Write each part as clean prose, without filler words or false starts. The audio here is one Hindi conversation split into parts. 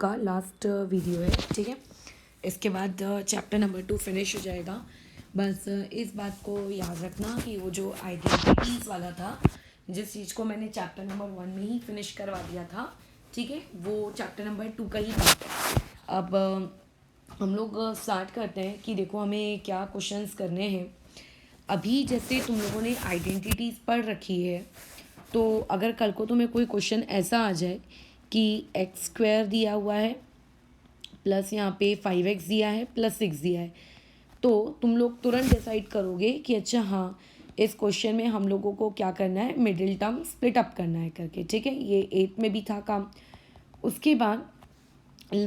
का लास्ट वीडियो है, ठीक है। इसके बाद चैप्टर नंबर 2 फिनिश हो जाएगा। बस इस बात को याद रखना कि वो जो आइडेंटिटीज़ वाला था, जिस चीज़ को मैंने चैप्टर नंबर 1 में ही फिनिश करवा दिया था, ठीक है, वो चैप्टर नंबर 2 का ही पार्ट है। अब हम लोग स्टार्ट करते हैं कि देखो हमें क्या क्वेश्चंस करने हैं। अभी जैसे तुम लोगों ने आइडेंटिटीज़ पढ़ रखी है, तो अगर कल को तुम्हें कोई क्वेश्चन ऐसा आ जाए कि x² दिया हुआ है प्लस यहाँ पे 5x दिया है प्लस 6 दिया है, तो तुम लोग तुरंत डिसाइड करोगे कि अच्छा हाँ, इस क्वेश्चन में हम लोगों को क्या करना है, मिडिल टर्म स्प्लिट अप करना है करके, ठीक है। ये 8 में भी था काम। उसके बाद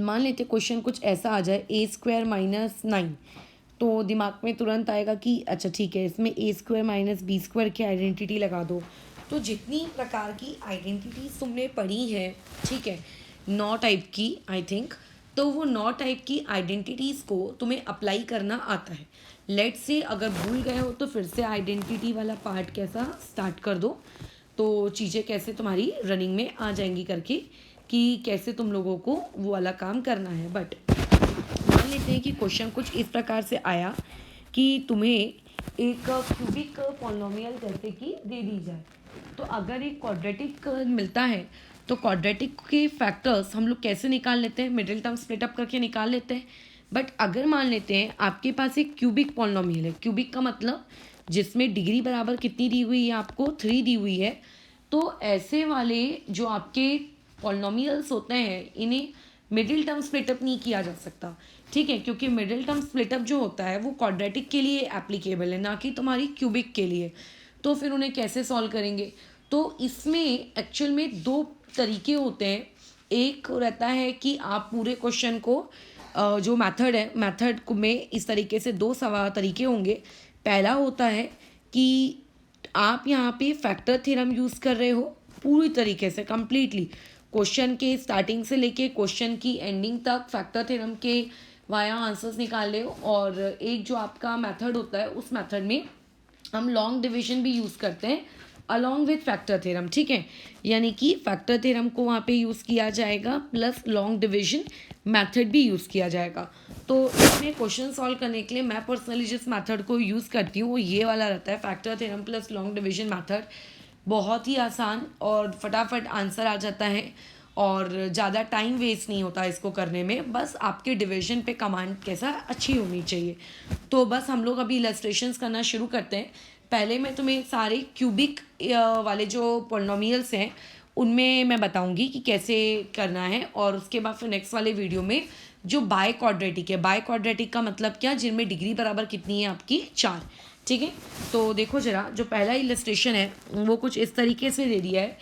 मान लेते क्वेश्चन कुछ ऐसा आ जाए a² माइनस 9, तो दिमाग में तुरंत आएगा कि अच्छा ठीक है, इसमें a² माइनस b² की आइडेंटिटी लगा दो। तो जितनी प्रकार की आइडेंटिटीज तुमने पढ़ी है, ठीक है, 9 टाइप की आई थिंक, तो वो 9 टाइप की आइडेंटिटीज़ को तुम्हें अप्लाई करना आता है। लेट से अगर भूल गए हो तो फिर से आइडेंटिटी वाला पार्ट कैसा स्टार्ट कर दो, तो चीज़ें कैसे तुम्हारी रनिंग में आ जाएंगी करके कि कैसे तुम लोगों को वो वाला काम करना है। बट मान लेते हैं कि क्वेश्चन कुछ इस प्रकार से आया कि तुम्हें एक क्यूबिक पॉलिनोमियल जैसे कि दे दी जाए, तो अगर एक क्वाड्रेटिक मिलता है तो क्वाड्रेटिक के फैक्टर्स हम लोग कैसे निकाल लेते हैं, मिडिल टर्म स्प्लिट अप करके निकाल लेते हैं। बट अगर मान लेते हैं आपके पास एक क्यूबिक पॉलिनोमियल है, क्यूबिक का मतलब जिसमें डिग्री बराबर कितनी दी हुई है, आपको 3 दी हुई है, तो ऐसे वाले जो आपके पॉलिनोमियल्स होते हैं इन्हें मिडिल टर्म स्प्लिटअप नहीं किया जा सकता, ठीक है, क्योंकि मिडिल टर्म स्प्लिटअप जो होता है वो क्वाड्रेटिक के लिए एप्लीकेबल है, ना कि तुम्हारी क्यूबिक के लिए। तो फिर उन्हें कैसे सॉल्व करेंगे, तो इसमें एक्चुअल में 2 तरीके होते हैं। एक रहता है कि आप पूरे क्वेश्चन को जो मेथड है, मेथड में इस तरीके से 2 तरीके होंगे। पहला होता है कि आप यहाँ पे फैक्टर थ्योरम यूज़ कर रहे हो पूरी तरीके से कंप्लीटली, क्वेश्चन के स्टार्टिंग से लेके क्वेश्चन की एंडिंग तक फैक्टर थ्योरम के वाया आंसर्स निकाल रहे हो। और एक जो आपका मेथड होता है, उस मेथड में हम लॉन्ग डिवीजन भी यूज़ करते हैं अलॉन्ग विथ फैक्टर थ्योरम, ठीक है, यानी कि फैक्टर थ्योरम को वहाँ पे यूज़ किया जाएगा प्लस लॉन्ग डिवीजन मेथड भी यूज़ किया जाएगा। तो इसमें क्वेश्चन सॉल्व करने के लिए मैं पर्सनली जिस मेथड को यूज़ करती हूँ वो ये वाला रहता है, factor theorem plus long division method. बहुत ही आसान और फटाफट आंसर आ जाता है और ज़्यादा टाइम वेस्ट नहीं होता इसको करने में, बस आपके डिवीजन पे कमांड कैसा अच्छी होनी चाहिए। तो बस हम लोग अभी इलस्ट्रेशंस करना शुरू करते हैं। पहले मैं तुम्हें सारे क्यूबिक वाले जो पॉलिनोमियल्स हैं उनमें मैं बताऊंगी कि कैसे करना है, और उसके बाद फिर नेक्स्ट वाले वीडियो में जो बाय क्वाड्रेटिक है, बाय क्वाड्रेटिक का मतलब क्या, जिनमें डिग्री बराबर कितनी है आपकी 4, ठीक है। तो देखो जरा, जो पहला इलस्ट्रेशन है वो कुछ इस तरीके से दे दिया है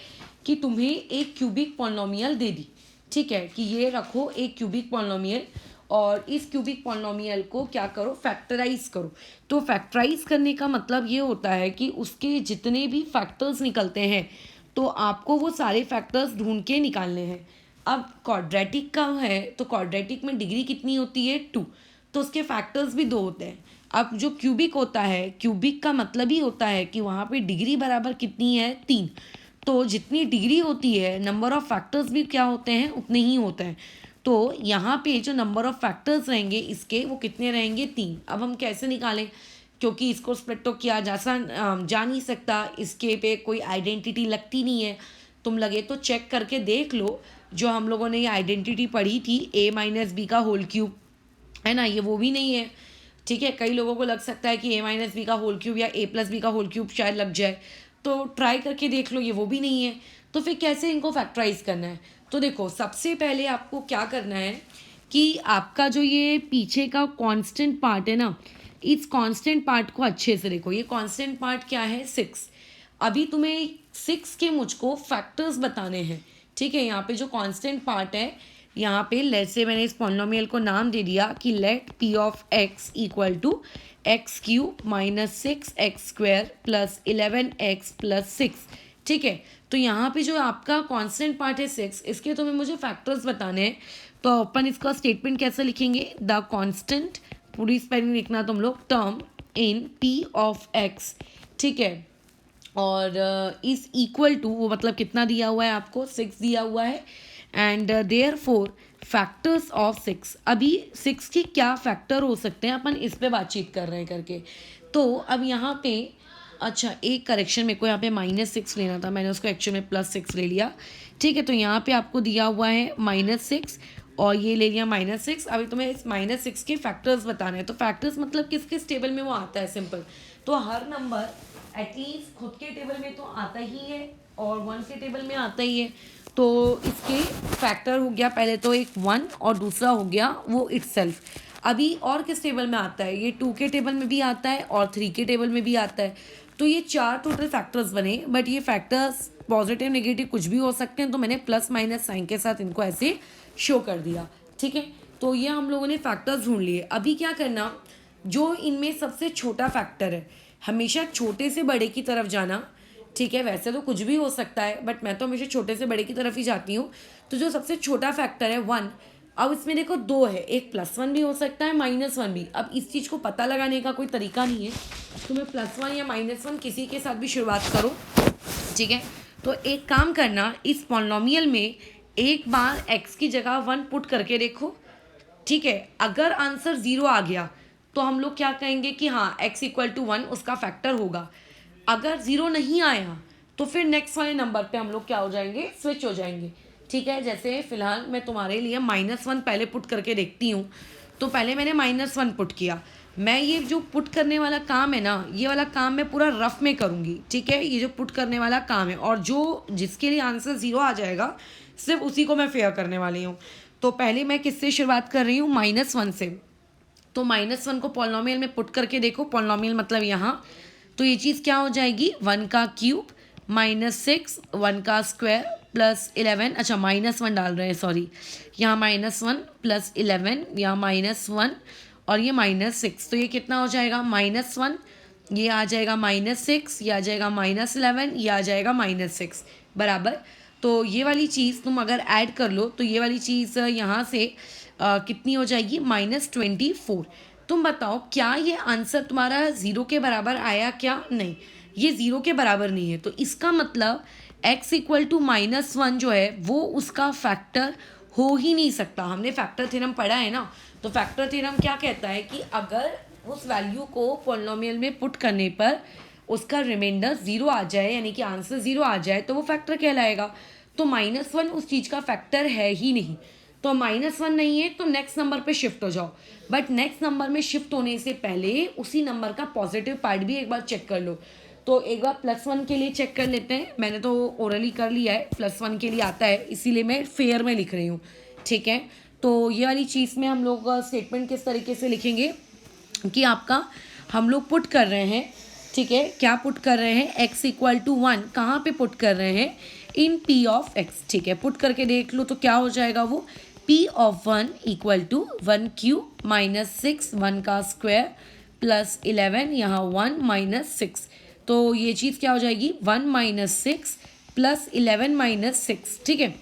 कि तुम्हें एक क्यूबिक पॉलिनोमियल दे दी, ठीक है, कि ये रखो एक क्यूबिक पॉलिनोमियल और इस क्यूबिक पॉलिनोमियल को क्या करो, फैक्टराइज करो। तो फैक्टराइज करने का मतलब ये होता है कि उसके जितने भी फैक्टर्स निकलते हैं तो आपको वो सारे फैक्टर्स ढूंढ के निकालने हैं। अब क्वाड्रेटिक का है तो क्वाड्रेटिक में डिग्री कितनी होती है, 2, तो उसके फैक्टर्स भी 2 होते हैं। अब जो क्यूबिक होता है, क्यूबिक का मतलब ही होता है कि वहाँ पे डिग्री बराबर कितनी है, 3, तो जितनी डिग्री होती है नंबर ऑफ फैक्टर्स भी क्या होते हैं, उतने ही होते हैं। तो यहाँ पे जो नंबर ऑफ फैक्टर्स रहेंगे इसके, वो कितने रहेंगे, 3। अब हम कैसे निकालें, क्योंकि इसको स्प्लिट तो किया जा नहीं सकता, इसके पे कोई आइडेंटिटी लगती नहीं है। तुम लगे तो चेक करके देख लो, जो हम लोगों ने ये आइडेंटिटी पढ़ी थी a माइनस बी का होल क्यूब, है ना, ये वो भी नहीं है, ठीक है। कई लोगों को लग सकता है कि a माइनस बी का होल क्यूब या a प्लस बी का होल क्यूब शायद लग जाए, तो ट्राई करके देख लो, ये वो भी नहीं है। तो फिर कैसे इनको फैक्टराइज करना है, तो देखो सबसे पहले आपको क्या करना है कि आपका जो ये पीछे का कांस्टेंट पार्ट है ना, इस कांस्टेंट पार्ट को अच्छे से देखो। ये कांस्टेंट पार्ट क्या है, 6। अभी तुम्हें 6 के मुझको फैक्टर्स बताने हैं, ठीक है। यहाँ पे जो कांस्टेंट पार्ट है, यहाँ पे लेट से मैंने इस पॉलिनोमियल को नाम दे दिया कि let p of x equal to x cube minus 6x² plus 11x plus 6, ठीक है। तो यहाँ पे जो आपका कांस्टेंट पार्ट है 6, इसके तुम्हें मुझे फैक्टर्स बताने हैं। तो अपन इसका स्टेटमेंट कैसे लिखेंगे, द कांस्टेंट, पूरी स्पेलिंग लिखना तुम लोग, term in p of x, ठीक है, और इस इक्वल टू, वो मतलब कितना दिया हुआ है आपको, 6 दिया हुआ है, एंड देयरफॉर फैक्टर्स ऑफ 6, अभी 6 के क्या फैक्टर हो सकते हैं अपन इस पे बातचीत कर रहे हैं करके। तो अब यहाँ पे अच्छा एक करेक्शन, मेरे को यहाँ पे -6 लेना था, मैंने उसको एक्चुअल में +6 ले लिया। ठीक है, तो यहाँ पे आपको दिया हुआ है -6 और ये ले लिया -6। अभी तुम्हें इस -6 के फैक्टर्स बताने हैं। तो फैक्टर्स मतलब किस किस टेबल में वो आता है, सिंपल। तो हर नंबर एटलीस्ट खुद के टेबल में तो आता ही है और 1 के टेबल में आता ही है। तो इसके फैक्टर हो गया पहले तो एक 1 और दूसरा हो गया वो इटसेल्फ। अभी और किस टेबल में आता है, ये 2 के टेबल में भी आता है और 3 के टेबल में भी आता है। तो ये 4 टोटल फैक्टर्स बने, बट ये फैक्टर्स पॉजिटिव नेगेटिव कुछ भी हो सकते हैं, तो मैंने प्लस माइनस साइन के साथ इनको ऐसे शो कर दिया। ठीक है, तो ये हम लोगों ने फैक्टर्स ढूंढ लिए। अभी क्या करना, जो इनमें सबसे छोटा फैक्टर है, हमेशा छोटे से बड़े की तरफ जाना। ठीक है, वैसे तो कुछ भी हो सकता है, बट मैं तो हमेशा छोटे से बड़े की तरफ ही जाती हूँ। तो जो सबसे छोटा फैक्टर है 1, अब इसमें देखो 2 है, एक +1 भी हो सकता है -1 भी। अब इस चीज़ को पता लगाने का कोई तरीका नहीं है, तुम्हें +1 या -1 किसी के साथ भी शुरुआत करो। ठीक है, तो एक काम करना, इस पॉलिनोमियल में एक बार x की जगह 1 पुट करके देखो। ठीक है, अगर आंसर 0 आ गया तो हम लोग क्या कहेंगे कि हाँ x = 1 उसका फैक्टर होगा। अगर 0 नहीं आया तो फिर नेक्स्ट वाले नंबर पे हम लोग क्या हो जाएंगे, स्विच हो जाएंगे। ठीक है, जैसे फिलहाल मैं तुम्हारे लिए -1 पहले पुट करके देखती हूँ। तो पहले मैंने -1 पुट किया। मैं ये जो पुट करने वाला काम है ना, ये वाला काम मैं पूरा रफ में करूँगी। ठीक है, ये जो पुट करने वाला काम है, और जो जिसके लिए आंसर 0 आ जाएगा सिर्फ उसी को मैं फेयर करने वाली हूँ। तो पहले मैं किससे शुरुआत कर रही हूँ, -1 से। तो -1 को पॉलिनोमियल में पुट करके देखो, पॉलिनोमियल मतलब यहाँ। तो ये चीज़ क्या हो जाएगी, 1 का क्यूब -6 1 का स्क्वायर +11, अच्छा -1 डाल रहे हैं, सॉरी, यहाँ -1 +11, यहाँ -1 और ये -6। तो ये कितना हो जाएगा, -1, ये आ जाएगा -6, ये आ जाएगा -11, ये आ जाएगा -6 बराबर। तो ये वाली चीज़ तुम अगर ऐड कर लो तो ये वाली चीज़ यहाँ से कितनी हो जाएगी, -24। तुम बताओ क्या ये आंसर तुम्हारा 0 के बराबर आया क्या, नहीं, ये 0 के बराबर नहीं है। तो इसका मतलब x = -1 जो है वो उसका फैक्टर हो ही नहीं सकता। हमने फैक्टर थ्योरम पढ़ा है ना, तो फैक्टर थ्योरम क्या कहता है कि अगर उस वैल्यू को पॉलिनोमियल में पुट करने पर उसका रिमाइंडर 0 आ जाए, यानी कि आंसर 0 आ जाए, तो वो फैक्टर कहलाएगा। तो -1 उस चीज़ का फैक्टर है ही नहीं। तो -1 नहीं है तो नेक्स्ट नंबर पे शिफ्ट हो जाओ, बट नेक्स्ट नंबर में शिफ्ट होने से पहले उसी नंबर का पॉजिटिव पार्ट भी एक बार चेक कर लो। तो एक बार +1 के लिए चेक कर लेते हैं। मैंने तो ओरली कर लिया है, +1 के लिए आता है, इसीलिए मैं फेयर में लिख रही हूँ। ठीक है, तो ये वाली चीज़ में हम लोग स्टेटमेंट किस तरीके से लिखेंगे कि आपका हम लोग पुट कर रहे हैं। ठीक है, क्या पुट कर रहे हैं, x = 1 कहाँ पे पुट कर रहे हैं, इन p ऑफ x। ठीक है, पुट करके देख लो तो क्या हो जाएगा, वो p ऑफ 1 = 1 क्यूब -6 1 का स्क्वायर +11, यहाँ 1 -6। तो ये चीज़ क्या हो जाएगी, 1 - 6 +11 - 6। ठीक है,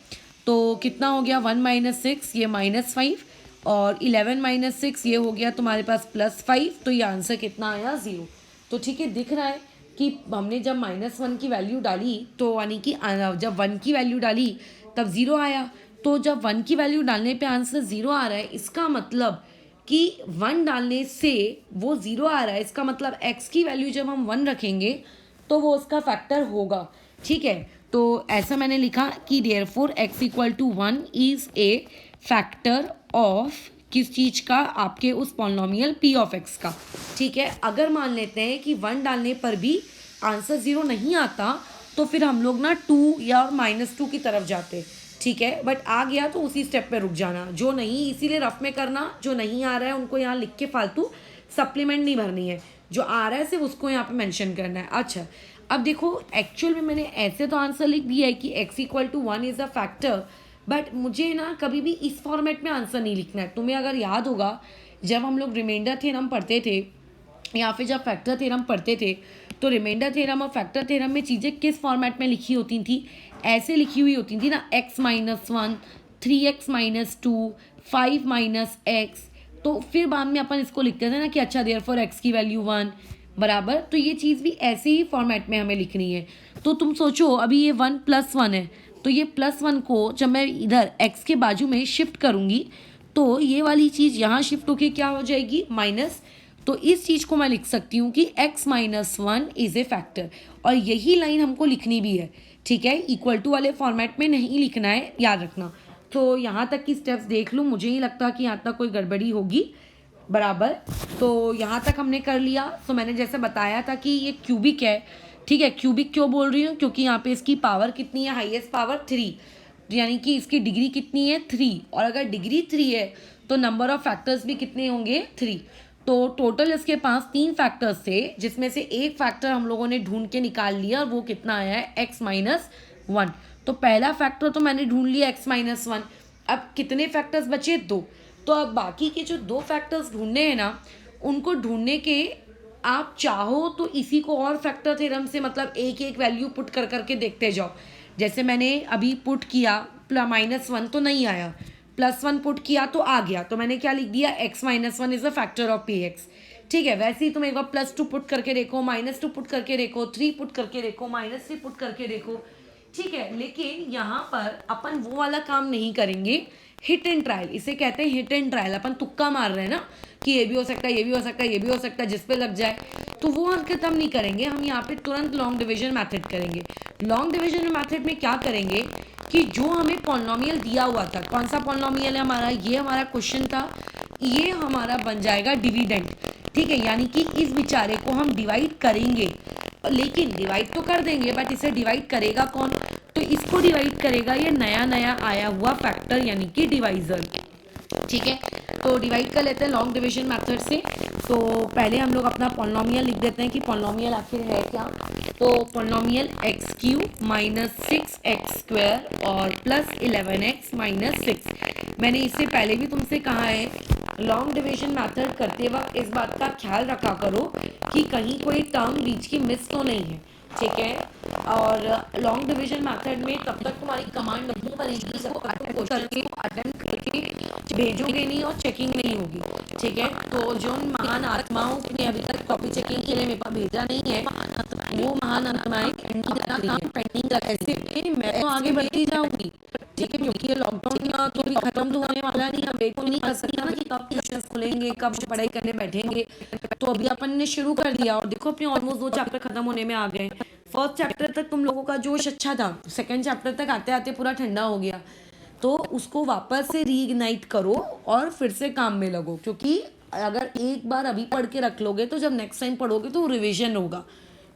तो कितना हो गया, 1 - 6 ये -5 और 11 - 6 ये हो गया तुम्हारे पास +5। तो ये आंसर कितना आया, 0। तो ठीक है, दिख रहा है कि हमने जब -1 की वैल्यू डाली तो यानी कि जब 1 की वैल्यू डाली तब 0 आया। तो जब 1 की वैल्यू डालने पे आंसर 0 आ रहा है, इसका मतलब कि 1 डालने से वो 0 आ रहा है, इसका मतलब x की वैल्यू जब हम 1 रखेंगे तो वो उसका फैक्टर होगा। ठीक है, तो ऐसा मैंने लिखा कि therefore x = 1 is a factor of किस चीज़ का, आपके उस पॉलिनोमियल p ऑफ x का। ठीक है, अगर मान लेते हैं कि 1 डालने पर भी आंसर 0 नहीं आता तो फिर हम लोग ना 2 या -2 की तरफ जाते। ठीक है, बट आ गया तो उसी स्टेप पे रुक जाना, जो नहीं इसीलिए रफ में करना, जो नहीं आ रहा है उनको यहाँ लिख के फालतू सप्लीमेंट नहीं भरनी है, जो आ रहा है सिर्फ उसको यहाँ पे मेंशन करना है। अच्छा, अब देखो एक्चुअल में मैंने ऐसे तो आंसर लिख दिया है कि x = 1 is a factor, but मुझे ना कभी भी इस फॉर्मेट में आंसर नहीं लिखना है। तुम्हें अगर याद होगा जब हम लोग रिमाइंडर थ्योरम पढ़ते थे या फिर जब फैक्टर थ्योरम पढ़ते थे, तो रिमाइंडर थ्योरम और फैक्टर थ्योरम में चीज़ें किस फॉर्मेट में लिखी होती थी, ऐसे लिखी हुई होती थी ना, x - 1 3x - 2 5 - x। तो फिर बाद में अपन इसको लिखते थे ना कि अच्छा देयरफॉर x की वैल्यू 1 बराबर। तो ये चीज़ भी ऐसे ही फॉर्मेट में हमें लिखनी है। तो तुम सोचो अभी ये 1 + 1 है, तो ये +1 को जब मैं इधर x के बाजू में शिफ्ट करूँगी तो ये वाली चीज़ यहाँ शिफ्ट होके क्या हो जाएगी, माइनस। तो इस चीज़ को मैं लिख सकती हूँ कि x-1 इज़ ए फैक्टर, और यही लाइन हमको लिखनी भी है, ठीक है। इक्वल टू वाले फॉर्मेट में नहीं लिखना है, याद रखना। तो यहाँ तक की स्टेप्स देख लूँ, मुझे ही लगता कि यहाँ तक कोई गड़बड़ी होगी, बराबर। तो यहाँ तक हमने कर लिया। तो मैंने जैसे बताया था कि ये क्यूबिक है, ठीक है। क्यूबिक क्यों बोल रही हूँ, क्योंकि यहाँ पे इसकी पावर कितनी है, हाईएस्ट पावर 3, यानी कि इसकी डिग्री कितनी है, 3। और अगर डिग्री 3 है तो नंबर ऑफ फैक्टर्स भी कितने होंगे, 3। तो टोटल इसके पास 3 फैक्टर्स थे, जिसमें से एक फैक्टर हम लोगों ने ढूंढ के निकाल लिया, और वो कितना आया है, x-1। तो पहला फैक्टर तो मैंने ढूंढ लिया x-1। अब कितने फैक्टर्स बचे, 2। तो अब बाकी के जो 2 फैक्टर्स ढूंढने हैं ना, उनको ढूंढने के आप चाहो तो इसी को और फैक्टर थ्योरम से मतलब एक एक वैल्यू पुट कर करके देखते जाओ। जैसे मैंने अभी पुट किया -1 तो नहीं आया, +1 पुट किया तो आ गया, तो मैंने क्या लिख दिया, x-1 is a factor of px, ठीक है। वैसे ही तुम एक बार +2 पुट करके देखो, -2 पुट करके देखो, 3 पुट करके देखो, -3 पुट करके देखो, ठीक है। लेकिन यहाँ पर अपन वो वाला काम नहीं करेंगे, हिट एंड ट्रायल, इसे कहते हैं हिट एंड ट्रायल। अपन तुक्का मार रहे हैं ना कि ये भी हो सकता है, ये भी हो सकता है, ये भी हो सकता है, जिस पे लग जाए, तो वो हरकत हम नहीं करेंगे। हम यहाँ पे तुरंत लॉन्ग डिवीजन मेथड करेंगे। लॉन्ग डिवीजन मेथड में क्या करेंगे कि जो हमें पॉलिनोमियल दिया हुआ था, कौन सा पॉलिनोमियल है हमारा, ये हमारा क्वेश्चन था, ये हमारा बन जाएगा डिविडेंड, ठीक है। यानी कि इस बेचारे को हम डिवाइड करेंगे, लेकिन डिवाइड तो कर देंगे, बट इसे डिवाइड करेगा कौन, तो इसको डिवाइड करेगा ये नया नया आया हुआ फैक्टर, यानी कि डिवाइजर, ठीक है। तो डिवाइड कर लेते हैं लॉन्ग डिवीजन मेथड से। तो पहले हम लोग अपना पॉलिनोमियल लिख देते हैं कि पॉलिनोमियल आखिर है क्या। तो पॉलिनोमियल x³ - 6x² और +11x - 6। मैंने इससे पहले भी तुमसे कहा है, लॉन्ग डिवीजन मेथड करते वक्त इस बात का ख्याल रखा करो कि कहीं कोई टर्म बीच की मिस तो नहीं है, ठीक है। और लॉन्ग डिवीजन मेथड में तब तक तुम्हारी कमांड नहीं बनेगी जब अटेम्प्ट करके भेजोगे नहीं और चेकिंग नहीं होगी, ठीक है। तो जो महान आत्माओं ने अभी तक कॉपी चेकिंग के लिए मेरे पास भेजा नहीं है, वो महान आत्माएं पेंडिंग ऐसे में मैं तो आगे बढ़ती जाऊंगी, ठीक है। क्योंकि ये लॉकडाउन तो भी खत्म तो होने वाला नहीं, हम वेट तो नहीं कर सकते ना कि कब ट्यूशन खुलेंगे, कब पढ़ाई करने बैठेंगे। तो अभी अपन ने शुरू कर दिया और देखो अपने ऑलमोस्ट 2 चैप्टर खत्म होने में आ गए। फर्स्ट चैप्टर तक तुम लोगों का जोश अच्छा था, सेकंड चैप्टर तक आते आते पूरा ठंडा हो गया। तो उसको वापस से रीइग्नाइट करो और फिर से काम में लगो, क्योंकि अगर एक बार अभी पढ़ के रख लोगे तो जब नेक्स्ट टाइम पढ़ोगे तो रिविजन होगा,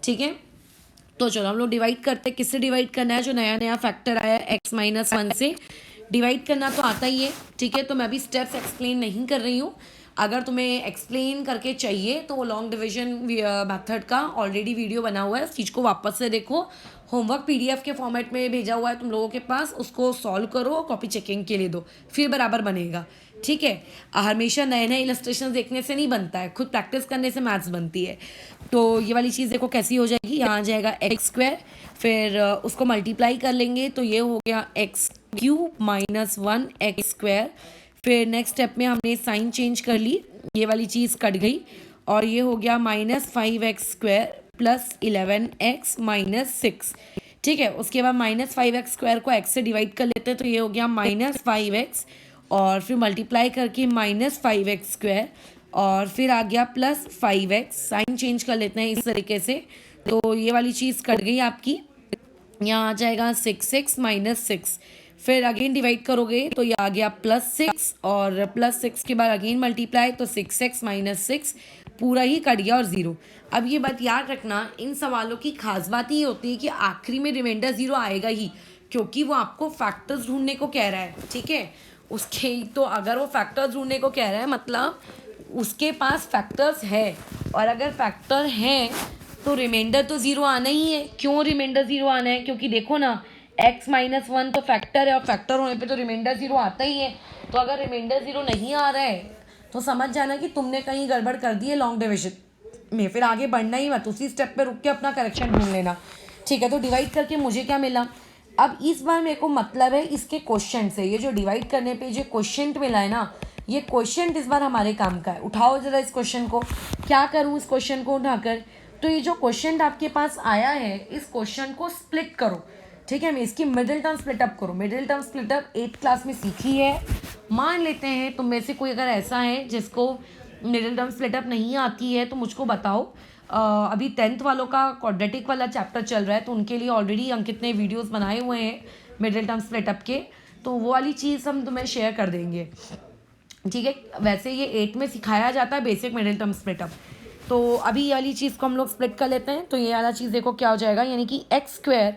ठीक है। तो चलो हम लोग डिवाइड करते हैं। किससे डिवाइड करना है, जो नया नया फैक्टर आया है x-1 से डिवाइड करना तो आता ही है, ठीक है। तो मैं अभी स्टेप्स एक्सप्लेन नहीं कर रही हूँ। अगर तुम्हें एक्सप्लेन करके चाहिए तो वो लॉन्ग डिवीजन मेथड का ऑलरेडी वीडियो बना हुआ है, उस चीज़ को वापस से देखो। होमवर्क PDF के फॉर्मेट में भेजा हुआ है तुम लोगों के पास, उसको सॉल्व करो, कॉपी चेकिंग के लिए दो, फिर बराबर बनेगा, ठीक है। हमेशा नए नए इलस्ट्रेशन देखने से नहीं बनता है, खुद प्रैक्टिस करने से मैथ्स बनती है। तो ये वाली चीज़ देखो कैसी हो जाएगी, यहाँ आ जाएगा x², फिर उसको मल्टीप्लाई कर लेंगे तो ये हो गया x³ - 1x²। फिर नेक्स्ट स्टेप में हमने साइन चेंज कर ली, ये वाली चीज़ कट गई और ये हो गया -5x² + 11x - 6, ठीक है। उसके बाद -5x² को x से डिवाइड कर लेते हैं तो ये हो गया -5x, और फिर मल्टीप्लाई करके -5x² और फिर आ गया +5x। साइन चेंज कर लेते हैं इस तरीके से, तो ये वाली चीज़ कट गई आपकी, यहाँ आ जाएगा 6x - 6। फिर अगेन डिवाइड करोगे तो ये आ गया +6 और +6 के बाद अगेन मल्टीप्लाई तो 6x - 6 पूरा ही कट गया और 0। अब ये बात याद रखना, इन सवालों की खास बात ये होती है कि आखिरी में रिमाइंडर 0 आएगा ही, क्योंकि वो आपको फैक्टर्स ढूंढने को कह रहा है, ठीक है। उसके तो अगर वो फैक्टर्स ढूंढने को कह रहा है मतलब उसके पास फैक्टर्स है, और अगर फैक्टर हैं तो रिमाइंडर तो 0 आना ही है। क्यों रिमाइंडर 0 आना है, क्योंकि देखो ना x-1 तो फैक्टर है और फैक्टर होने पे तो रिमाइंडर 0 आता ही है। तो अगर रिमाइंडर 0 नहीं आ रहा है तो समझ जाना कि तुमने कहीं गड़बड़ कर दी है लॉन्ग डिवीजन में, फिर आगे बढ़ना ही मत, उसी स्टेप पे रुक के अपना करेक्शन ढूंढ लेना, ठीक है। तो डिवाइड करके मुझे क्या मिला, अब इस बार मेरे को मतलब है इसके क्वेश्चन से, ये जो डिवाइड करने पे जो क्वेश्चन मिला है ना, ये क्वेश्चन इस बार हमारे काम का है। उठाओ जरा इस क्वेश्चन को, क्या करूँ इस क्वेश्चन को उठाकर, तो ये जो क्वेश्चन आपके पास आया है इस क्वेश्चन को स्प्लिट करो। ठीक है, मैं इसकी मिडिल टर्म स्प्लिटअप करूँ। मिडिल टर्म स्प्लिटअप 8th क्लास में सीखी है। मान लेते हैं तुम में से कोई अगर ऐसा है जिसको मिडिल टर्म स्प्लिटअप नहीं आती है तो मुझको बताओ। अभी 10th वालों का क्वाड्रेटिक वाला चैप्टर चल रहा है तो उनके लिए ऑलरेडी अंकित ने वीडियोस बनाए हुए हैं मिडिल टर्म स्प्लिटअप के, तो वो वाली चीज़ हम तुम्हें शेयर कर देंगे। ठीक है, वैसे ये 8 में सिखाया जाता है बेसिक मिडिल टर्म स्प्लिटअप। तो अभी ये वाली चीज़ को हम लोग स्प्लिट कर लेते हैं। तो ये वाला चीज़ देखो क्या हो जाएगा, यानी कि x²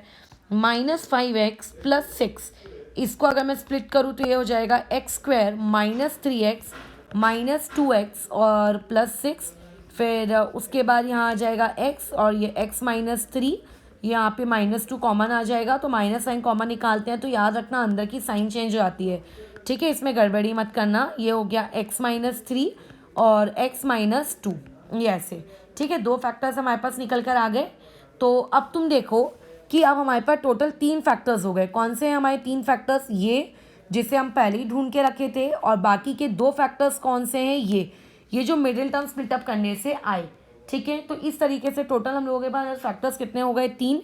माइनस 5x प्लस 6, इसको अगर मैं स्प्लिट करूँ तो ये हो जाएगा x² minus 3x minus 2x और प्लस 6। फिर उसके बाद यहाँ आ जाएगा x और ये x माइनस 3, यहाँ पे -2 कॉमन आ जाएगा तो माइनस साइन कॉमन निकालते हैं तो याद रखना अंदर की साइन चेंज हो जाती है। ठीक है, इसमें गड़बड़ी मत करना। ये हो गया x माइनस 3 और x माइनस 2, ये ऐसे। ठीक है, 2 फैक्टर्स हमारे पास निकल कर आ गए। तो अब तुम देखो कि अब हमारे पास टोटल 3 फैक्टर्स हो गए। कौन से हैं हमारे 3 फैक्टर्स? ये जिसे हम पहले ही ढूंढ के रखे थे, और बाकी के 2 फैक्टर्स कौन से हैं? ये जो मिडिल टर्म स्प्लिटअप करने से आए। ठीक है, तो इस तरीके से टोटल हम लोगों के पास फैक्टर्स कितने हो गए? 3।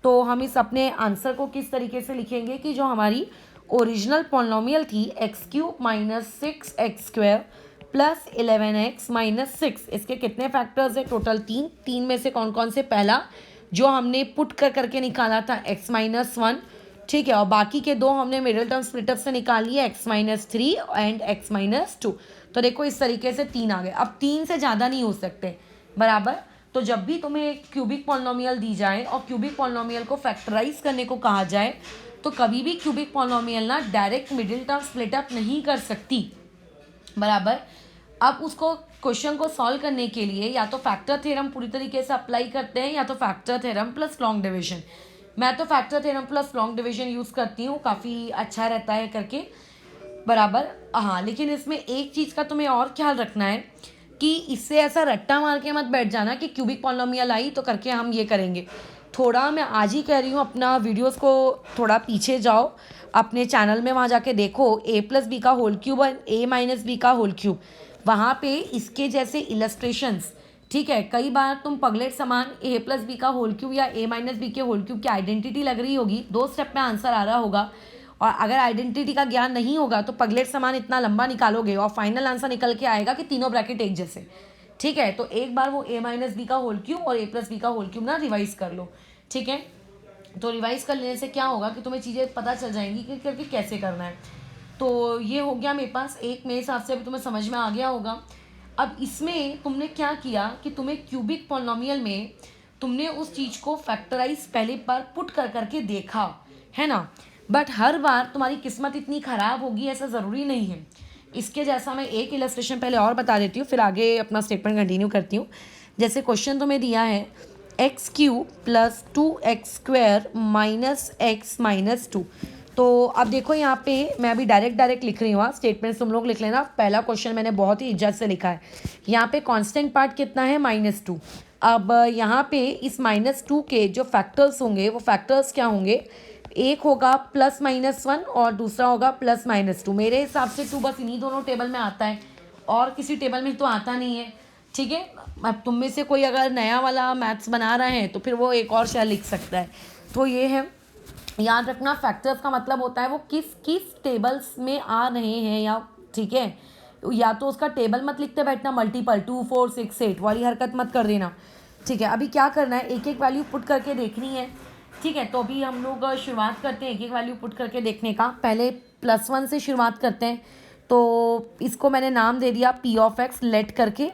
तो हम इस अपने आंसर को किस तरीके से लिखेंगे कि जो हमारी ओरिजिनल पॉलिनोमियल थी x³ minus 6x² plus 11x minus 6, इसके कितने फैक्टर्स है? टोटल 3 में से कौन कौन से? पहला जो हमने पुट करके निकाला था x माइनस 1, ठीक है, और बाकी के 2 हमने मिडिल टर्म स्प्लिटअप से निकाल लिए x minus 3 and x minus 2। तो देखो इस तरीके से 3 आ गए। अब 3 से ज़्यादा नहीं हो सकते, बराबर। तो जब भी तुम्हें क्यूबिक पॉलिनोमियल दी जाए और क्यूबिक पॉलिनोमियल को फैक्टराइज करने को कहा जाए तो कभी भी क्यूबिक पॉलिनोमियल ना डायरेक्ट मिडिल टर्म स्प्लिटअप नहीं कर सकती, बराबर। अब उसको क्वेश्चन को सॉल्व करने के लिए या तो फैक्टर थ्योरम पूरी तरीके से अप्लाई करते हैं या तो factor theorem plus long division. मैं तो factor theorem plus long division use करती हूँ, काफ़ी अच्छा रहता है करके, बराबर। हाँ, लेकिन इसमें एक चीज़ का तुम्हें और ख्याल रखना है कि इससे ऐसा रट्टा मार के मत बैठ जाना कि क्यूबिक पॉलिनोमियल आई तो करके हम ये करेंगे। थोड़ा मैं आज ही कह रही हूँ, अपना वीडियोस को थोड़ा पीछे जाओ अपने चैनल में, वहाँ जाके देखो a+b का होल क्यूब और a-b का होल क्यूब, वहाँ पे इसके जैसे इलस्ट्रेशंस। ठीक है, कई बार तुम पगलेट समान a+b का होल क्यूब या a-b के होल क्यूब की आइडेंटिटी लग रही होगी, 2 स्टेप में आंसर आ रहा होगा, और अगर आइडेंटिटी का ज्ञान नहीं होगा तो पगलेट समान इतना लंबा निकालोगे और फाइनल आंसर निकल के आएगा कि तीनों ब्रैकेट एक जैसे। ठीक है, तो एक बार वो a-b का होल क्यूब और a+b का होल क्यूब ना रिवाइज कर लो। ठीक है, तो रिवाइज कर लेने से क्या होगा कि तुम्हें चीज़ें पता चल जाएंगी कि करके कैसे करना है। तो ये हो गया मेरे पास एक, मेरे हिसाब से अभी तुम्हें समझ में आ गया होगा। अब इसमें तुमने क्या किया कि तुम्हें क्यूबिक पॉलिनोमियल में तुमने उस चीज़ को फैक्टराइज पहले बार पुट करके देखा है ना, बट हर बार तुम्हारी किस्मत इतनी ख़राब होगी ऐसा ज़रूरी नहीं है। इसके जैसा मैं एक इलस्ट्रेशन पहले और बता देती हूँ, फिर आगे अपना स्टेटमेंट कंटिन्यू करती हूँ। जैसे क्वेश्चन तुम्हें दिया है x³ plus 2x² minus x minus 2। तो अब देखो यहाँ पे मैं अभी डायरेक्ट लिख रही हूँ, स्टेटमेंट तुम लोग लिख लेना। पहला क्वेश्चन मैंने बहुत ही इज्जत से लिखा है। यहाँ पे कांस्टेंट पार्ट कितना है? -2। अब यहाँ पे इस -2 के जो फैक्टर्स होंगे वो फैक्टर्स क्या होंगे? एक होगा +-1 और दूसरा होगा +-2। मेरे हिसाब से 2 बस इन्हीं दोनों टेबल में आता है और किसी टेबल में तो आता नहीं है। ठीक है, अब तुम में से कोई अगर नया वाला मैथ्स बना रहे हैं तो फिर वो एक और शायद लिख सकता है। तो ये है, याद रखना फैक्टर्स का मतलब होता है वो किस किस टेबल्स में आ रहे हैं, या ठीक है, या तो उसका टेबल मत लिखते बैठना मल्टीपल 2 4 6 8 वाली हरकत मत कर देना। ठीक है, अभी क्या करना है, एक एक वैल्यू पुट करके देखनी है। ठीक है, तो अभी हम लोग शुरुआत करते हैं एक एक वैल्यू पुट करके देखने का। पहले +1 से शुरुआत करते हैं। तो इसको मैंने नाम दे दिया p(x) लेट करके।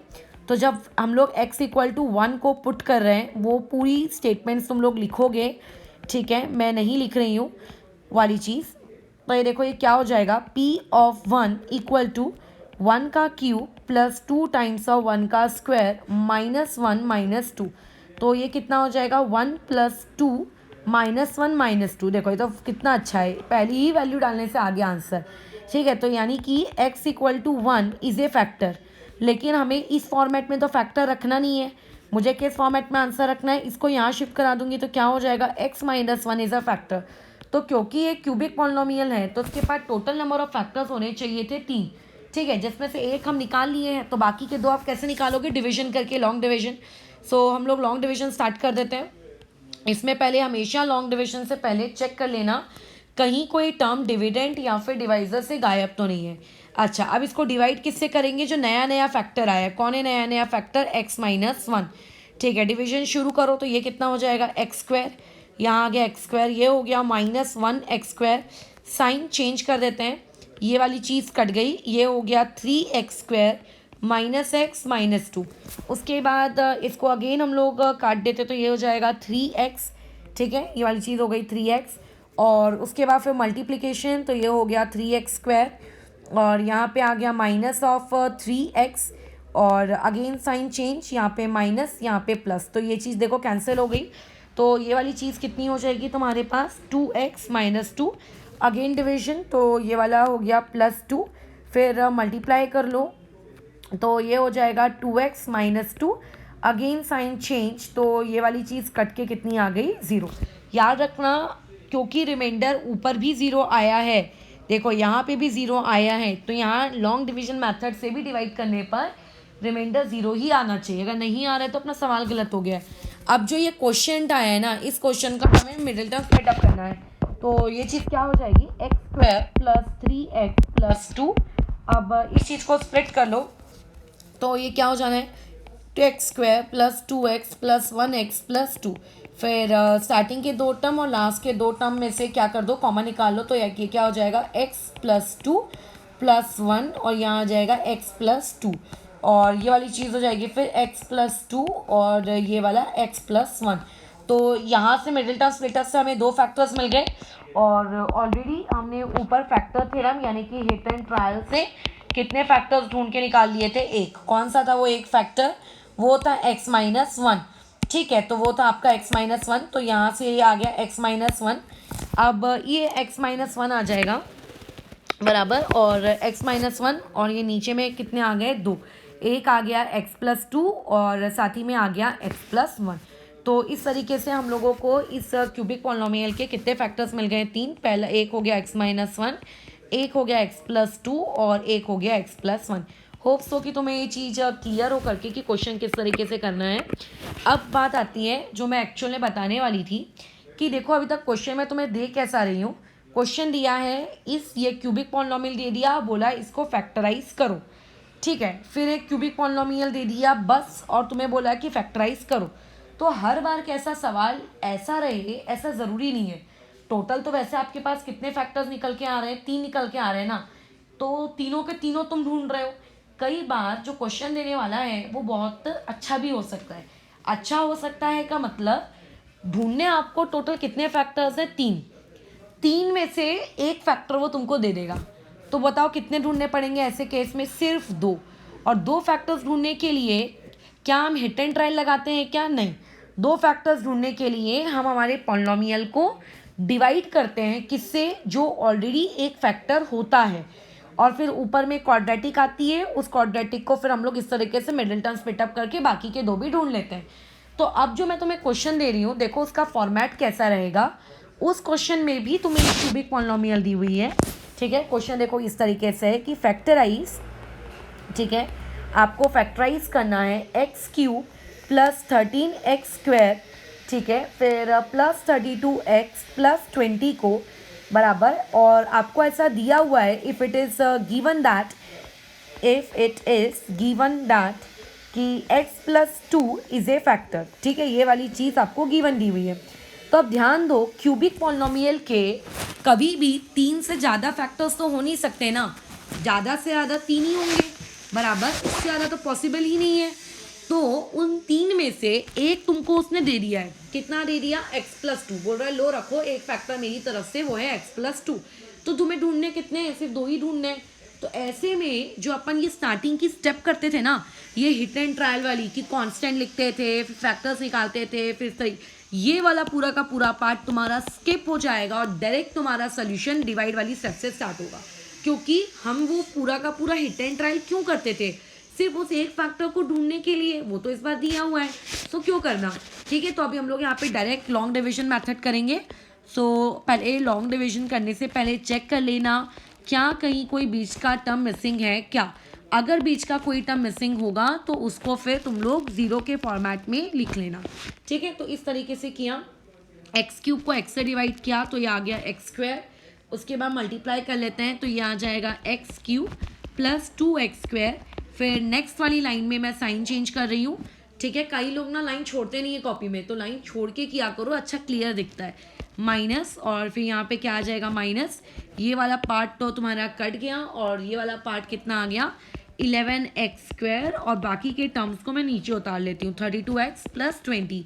तो जब हम लोग x = 1 को पुट कर रहे हैं वो पूरी स्टेटमेंट्स तुम लोग लिखोगे। ठीक है, मैं नहीं लिख रही हूँ वाली चीज़। तो ये देखो ये क्या हो जाएगा, p(1) = 1 का क्यूब प्लस 2 टाइम्स ऑफ 1 का स्क्वायर -1 -2। तो ये कितना हो जाएगा, 1 + 2 -1 -2। देखो ये तो कितना अच्छा है, पहली ही वैल्यू डालने से आ गया आंसर। ठीक है, तो यानी कि x = 1 इज़ ए फैक्टर, लेकिन हमें इस फॉर्मेट में तो फैक्टर रखना नहीं है। मुझे किस फॉर्मेट में आंसर रखना है, इसको यहाँ शिफ्ट करा दूंगी तो क्या हो जाएगा, x - 1 इज़ अ फैक्टर। तो क्योंकि ये क्यूबिक पॉलिनोमियल है तो उसके पास टोटल नंबर ऑफ फैक्टर्स होने चाहिए थे 3। ठीक है, जिसमें से एक हम निकाल लिए हैं, तो बाकी के 2 आप कैसे निकालोगे, डिवीजन करके, लॉन्ग डिवीजन। सो हम लोग लॉन्ग डिवीजन स्टार्ट कर देते हैं। इसमें पहले हमेशा लॉन्ग डिविजन से पहले चेक कर लेना कहीं कोई टर्म डिविडेंड या फिर डिवाइजर से गायब तो नहीं है। अच्छा, अब इसको डिवाइड किससे करेंगे? जो नया नया फैक्टर आया है। कौन है नया नया फैक्टर? x-1। ठीक है, डिवीजन शुरू करो तो ये कितना हो जाएगा? एक्स स्क्वायर, यहाँ आ गया एक्स स्क्वायर, ये हो गया -1x²। साइन चेंज कर देते हैं, ये वाली चीज़ कट गई, ये हो गया 3x² -x-2। उसके बाद इसको अगेन हम लोग काट देते तो ये हो जाएगा 3x। ठीक है, ये वाली चीज़ हो गई 3x। और उसके बाद फिर मल्टीप्लिकेशन, तो ये हो गया 3x² और यहाँ पे आ गया -3x। और अगेन साइन चेंज, यहाँ पे माइनस, यहाँ पे प्लस, तो ये चीज़ देखो कैंसिल हो गई। तो ये वाली चीज़ कितनी हो जाएगी तुम्हारे पास? 2x-2। अगेन डिवीजन, तो ये वाला हो गया +2। फिर मल्टीप्लाई कर लो तो ये हो जाएगा 2x-2। अगेन साइन चेंज, तो ये वाली चीज़ कट के कितनी आ गई? 0। याद रखना, क्योंकि रिमाइंडर ऊपर भी 0 आया है, देखो यहाँ पे भी 0 आया है, तो यहाँ लॉन्ग डिवीजन मेथड से भी डिवाइड करने पर रिमाइंडर 0 ही आना चाहिए। अगर नहीं आ रहा है तो अपना सवाल गलत हो गया है। अब जो ये क्वेश्चन आया है ना, इस क्वेश्चन का हमें मिडिल टर्म स्प्लिट अप करना है। तो ये चीज़ क्या हो जाएगी? x² + 3x+2। अब इस चीज़ को स्प्लिट कर लो तो ये क्या हो जाना है? 2x² + 2x + 1x+2। फिर स्टार्टिंग के दो टर्म और लास्ट के दो टर्म में से क्या कर दो? कॉमन निकाल लो, तो ये क्या हो जाएगा? x+2 + 1 और यहाँ आ जाएगा x+2। और ये वाली चीज़ हो जाएगी फिर x+2 और ये वाला x+1। तो यहाँ से मिडिल टर्म स्प्लिटर से हमें दो फैक्टर्स मिल गए। और ऑलरेडी हमने ऊपर फैक्टर थ्योरम यानी कि हिट एंड ट्रायल से कितने फैक्टर्स ढूंढ के निकाल लिए थे? एक। कौन सा था वो एक फैक्टर? वो था x-1। ठीक है, तो वो था आपका x-1, तो यहाँ से ये आ गया x-1। अब ये x-1 आ जाएगा बराबर, और x-1 और ये नीचे में कितने आ गए? 2। एक आ गया x+2 और साथ ही में आ गया x+1। तो इस तरीके से हम लोगों को इस क्यूबिक पॉलिनोमियल के कितने फैक्टर्स मिल गए? 3। पहला एक हो गया x-1, एक हो गया x+2 और एक हो गया x+1। होप्स हो कि तुम्हें ये चीज़ क्लियर हो करके कि क्वेश्चन किस तरीके से करना है। अब बात आती है जो मैं एक्चुअल में बताने वाली थी कि देखो अभी तक क्वेश्चन में तुम्हें दे कैसा रही हूँ। क्वेश्चन दिया है, इस ये क्यूबिक पॉलिनोमियल दे दिया, बोला इसको फैक्टराइज करो। ठीक है, फिर एक क्यूबिक पॉलिनोमियल दे दिया बस, और तुम्हें बोला कि फैक्टराइज करो। तो हर बार कैसा सवाल ऐसा रहे ऐसा ज़रूरी नहीं है। टोटल तो वैसे आपके पास कितने फैक्टर्स निकल के आ रहे हैं? 3 निकल के आ रहे हैं ना, तो तीनों के तीनों तुम ढूंढ रहे हो। कई बार जो क्वेश्चन देने वाला है वो बहुत अच्छा भी हो सकता है। अच्छा हो सकता है का मतलब ढूंढने आपको टोटल कितने फैक्टर्स हैं? 3। 3 में से एक फैक्टर वो तुमको दे देगा। तो बताओ कितने ढूंढने पड़ेंगे ऐसे केस में? सिर्फ 2। और 2 फैक्टर्स ढूंढने के लिए क्या हम हिट एंड ट्रायल लगाते हैं क्या? नहीं। 2 फैक्टर्स ढूंढने के लिए हम हमारे पॉलिनोमियल को डिवाइड करते हैं किससे? जो ऑलरेडी एक फैक्टर होता है, और फिर ऊपर में क्वाड्रेटिक आती है, उस क्वाड्रेटिक को फिर हम लोग इस तरीके से मिडिल टर्म स्प्लिट अप करके बाकी के 2 भी ढूंढ लेते हैं। तो अब जो मैं तुम्हें क्वेश्चन दे रही हूँ, देखो उसका फॉर्मेट कैसा रहेगा। उस क्वेश्चन में भी तुम्हें एक क्यूबिक पॉलिनोमियल दी हुई है। ठीक है, क्वेश्चन देखो इस तरीके से है कि फैक्टराइज, ठीक है, आपको फैक्टराइज करना है x³ + 13x², ठीक है, फिर +32x + 20 को बराबर, और आपको ऐसा दिया हुआ है if it is given that कि x+2 इज़ ए फैक्टर। ठीक है, ये वाली चीज़ आपको गिवन दी हुई है। तो अब ध्यान दो, क्यूबिक पॉलिनोमियल के कभी भी 3 से ज़्यादा फैक्टर्स तो हो नहीं सकते ना, ज़्यादा से ज़्यादा 3 ही होंगे बराबर, इससे ज़्यादा तो पॉसिबल ही नहीं है। तो उन 3 में से एक तुमको उसने दे दिया है। कितना दे दिया? x+2। बोल रहा है लो रखो एक फैक्टर मेरी तरफ से, वो है x+2। तो तुम्हें ढूंढने कितने हैं? सिर्फ 2 ही ढूंढने हैं। तो ऐसे में जो अपन ये स्टार्टिंग की स्टेप करते थे ना, ये हिट एंड ट्रायल वाली, कि कांस्टेंट लिखते थे, फिर फैक्टर्स निकालते थे, फिर ये वाला पूरा का पूरा पार्ट तुम्हारा स्किप हो जाएगा और डायरेक्ट तुम्हारा सोल्यूशन डिवाइड वाली स्टेप से स्टार्ट होगा। क्योंकि हम वो पूरा का पूरा हिट एंड ट्रायल क्यों करते थे? सिर्फ उस एक फैक्टर को ढूंढने के लिए। वो तो इस बार दिया हुआ है, सो क्यों करना। ठीक है, तो अभी हम लोग यहाँ पे डायरेक्ट लॉन्ग डिवीजन मेथड करेंगे। सो पहले लॉन्ग डिवीजन करने से पहले चेक कर लेना क्या कहीं कोई बीच का टर्म मिसिंग है क्या। अगर बीच का कोई टर्म मिसिंग होगा तो उसको फिर तुम लोग 0 के फॉर्मेट में लिख लेना। ठीक है, तो इस तरीके से किया। एक्स क्यूब को एक्स से डिवाइड किया तो ये आ गया एक्स स्क्वायर, उसके बाद मल्टीप्लाई कर लेते हैं तो ये आ जाएगा x cube plus 2x square. फिर नेक्स्ट वाली लाइन में मैं साइन चेंज कर रही हूँ, ठीक है। कई लोग ना लाइन छोड़ते नहीं है कॉपी में, तो लाइन छोड़ के किया करो, अच्छा क्लियर दिखता है। माइनस, और फिर यहाँ पे क्या आ जाएगा माइनस, ये वाला पार्ट तो तुम्हारा कट गया और ये वाला पार्ट कितना आ गया 11x स्क्वायर, और बाकी के टर्म्स को मैं नीचे उतार लेती हूँ 32x प्लस 20,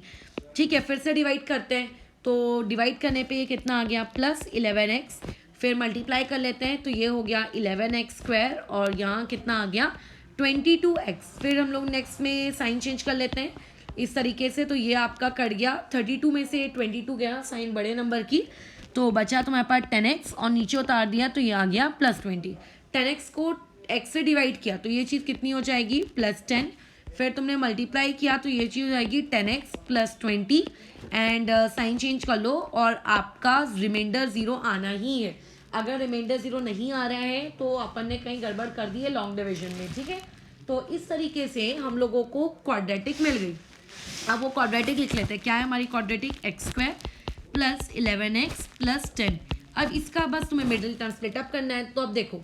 ठीक है। फिर से डिवाइड करते हैं, तो डिवाइड करने पे ये कितना आ गया प्लस 11x, फिर मल्टीप्लाई कर लेते हैं तो ये हो गया 11x स्क्वायर, और यहाँ कितना आ गया 22x। फिर हम लोग नेक्स्ट में साइन चेंज कर लेते हैं इस तरीके से, तो ये आपका कट गया 32 में से 22 गया साइन बड़े नंबर की, तो बचा तुम्हारे पास 10x, और नीचे उतार दिया तो ये आ गया प्लस 20। 10x को x से डिवाइड किया तो ये चीज़ कितनी हो जाएगी प्लस 10, फिर तुमने मल्टीप्लाई किया तो ये चीज़ हो जाएगी 10x plus 20, and sign change कर लो और आपका रिमाइंडर 0 आना ही है। अगर रिमाइंडर 0 नहीं आ रहा है तो अपन ने कहीं गड़बड़ कर दी है लॉन्ग डिवीजन में, ठीक है। तो इस तरीके से हम लोगों को क्वाड्रेटिक मिल गई। अब वो क्वाड्रेटिक लिख लेते हैं, क्या है हमारी quadratic x square plus 11x plus 10। अब इसका बस तुम्हें मिडिल टर्म स्प्लिट अप करना है, तो अब देखो